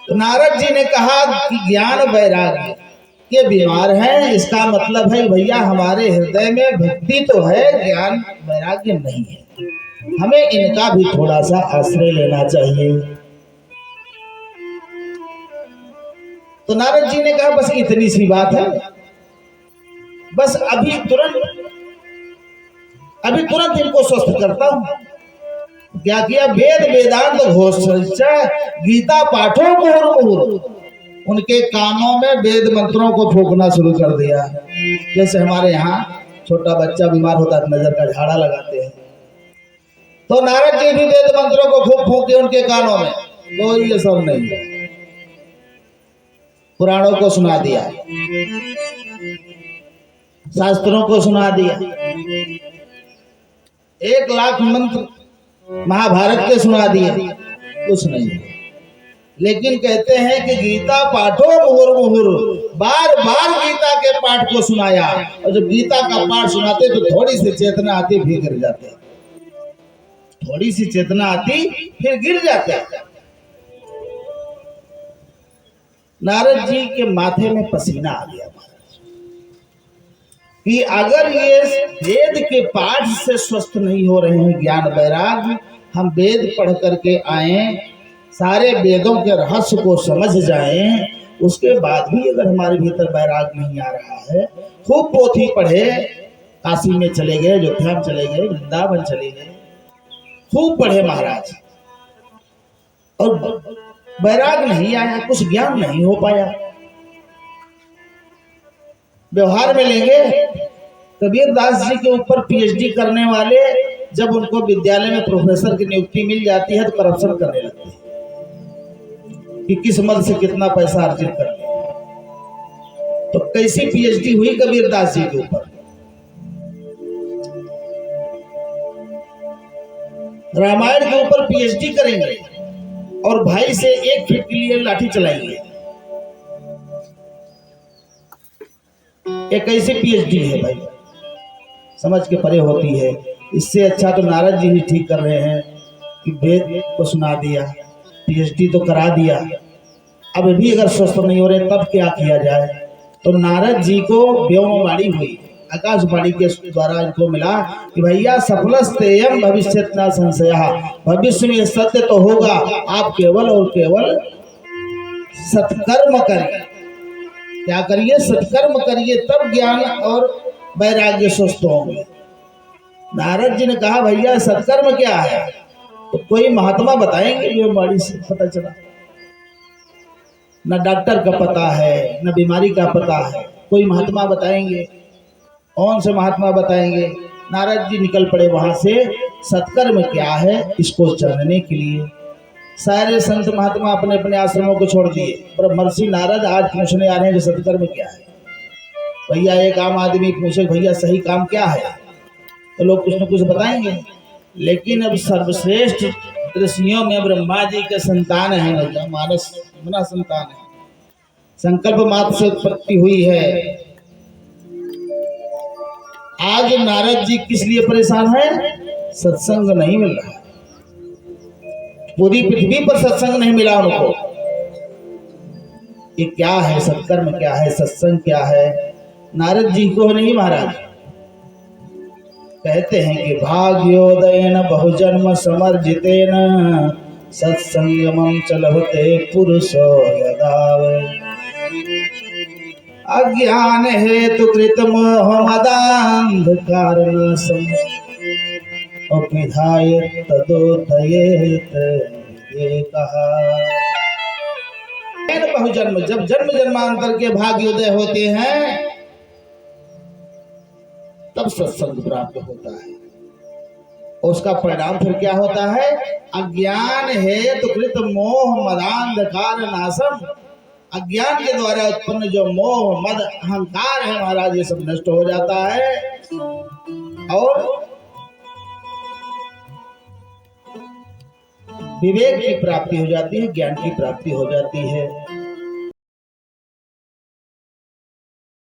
तो नारद जी ने कहा कि ज्ञान वैराग्य के बीमार हैं, इसका मतलब है भैया हमारे हृदय में भक्ति तो है, ज्ञान वैराग्य नहीं है, हमें इनका भी थोड़ा सा आश्रय लेना चाहिए। तो नारद जी ने कहा बस इतनी सी बात है, बस अभी तुरंत इनको स्वस्थ करता हूं। क्या किया? वेद वेदांत घोष गीता पाठों मुहुर्मुहुर, उनके कानों में वेद मंत्रों को फूंकना शुरू कर दिया। जैसे हमारे यहाँ छोटा बच्चा बीमार होता है नजर का झाड़ा लगाते हैं, तो नारद जी भी वेद मंत्रों को खूब फूंके उनके कानों में। कोई ये सब नहीं, पुराणों को सुना दिया, शास्त्रों को सुना दिया, 1,00,000 मंत्र महाभारत के सुना दिए, कुछ नहीं। लेकिन कहते हैं कि गीता पाठो मुहुर्मुहुर, बार बार गीता के पाठ को सुनाया, और जब गीता का पाठ सुनाते तो थोड़ी सी चेतना आती फिर गिर जाते, थोड़ी सी चेतना आती फिर गिर जाते। नारद जी के माथे में पसीना आ गया कि अगर ये वेद के पाठ से स्वस्थ नहीं हो रहे हैं ज्ञान वैराग्य, हम वेद पढ़ करके आए, सारे वेदों के रहस्य को समझ जाएं, उसके बाद भी अगर हमारे भीतर वैराग्य नहीं आ रहा है, खूब पोथी पढ़े, काशी में चले गए, अयोध्या में चले गए, वृंदावन चले गए, खूब पढ़े महाराज, और वैराग्य नहीं आया, कुछ ज्ञान नहीं हो पाया। व्यवहार में लेंगे, कबीर दास जी के ऊपर पीएचडी करने वाले जब उनको विद्यालय में प्रोफेसर की नियुक्ति मिल जाती है तो करप्शन करने लगते हैं कि किस मद से कितना पैसा अर्जित कर ले। तो कैसी पीएचडी हुई कबीर दास जी के ऊपर? रामायण के ऊपर पीएचडी करेंगे और भाई से 1 फीट के लिए लाठी चलाएंगे, एक ऐसी पीएचडी है भाई, समझ के परे होती है। इससे अच्छा तो नारद जी ही ठीक कर रहे हैं कि वेद को सुना दिया, पीएचडी तो करा दिया, अब भी अगर स्वस्थ नहीं हो रहे तब क्या किया जाए? तो नारद जी को व्योमवाणी हुई, आकाशवाणी के द्वारा इनको मिला कि भैया सफलस्तेयं भविष्यत न संशयः, भविष्य में सत्य तो होगा, आप केवल और केवल सत्कर्म करिए। क्या करिए? सत्कर्म करिए, तब ज्ञान और वैराग्य स्वस्थ होंगे। नारद जी ने कहा भैया सत्कर्म क्या है? तो कोई महात्मा बताएंगे, ये बड़ी से पता चला, न डॉक्टर का पता है, न बीमारी का पता है, कोई महात्मा बताएंगे। कौन से महात्मा बताएंगे? नारद जी निकल पड़े वहां से, सत्कर्म क्या है इसको जानने के लिए। सारे संत महात्मा अपने अपने आश्रमों को छोड़ दिए, पर महर्षि नारद आज पूछने आ रहे हैं कि सत्कर्म क्या है। भैया एक आम आदमी पूछे भैया सही काम क्या है, तो लोग कुछ न कुछ बताएंगे। लेकिन अब सर्वश्रेष्ठ ऋषियों में ब्रह्मा जी के संतान है भैया, मानस अपना संतान है, संकल्प मात्र से उत्पत्ति हुई है। आज नारद जी किस लिए परेशान है? सत्संग नहीं मिल रहा, पूरी पृथ्वी पर सत्संग नहीं मिला उनको। ये क्या है? सत्कर्म क्या है? सत्संग क्या है? नारद जी को नहीं महाराज कहते हैं कि भाग्योदयन बहुजन्म समर्जितेन सत्संगमं चलते पुरुषो यदावे, अज्ञान हेतु कृत मोह मदांधकार अपिधायत तदोदयेत ये कहा। बहुजन्म, जब जन्म जन्मांतर के भाग्योदय होते हैं तब सत्संग प्राप्त होता है। उसका परिणाम फिर क्या होता है? अज्ञान हेतु कृत मोह मदांधकार नाशम, अज्ञान के द्वारा उत्पन्न जो मोह मद अहंकार है महाराज, ये सब नष्ट हो जाता है और विवेक की प्राप्ति हो जाती है, ज्ञान की प्राप्ति हो जाती है।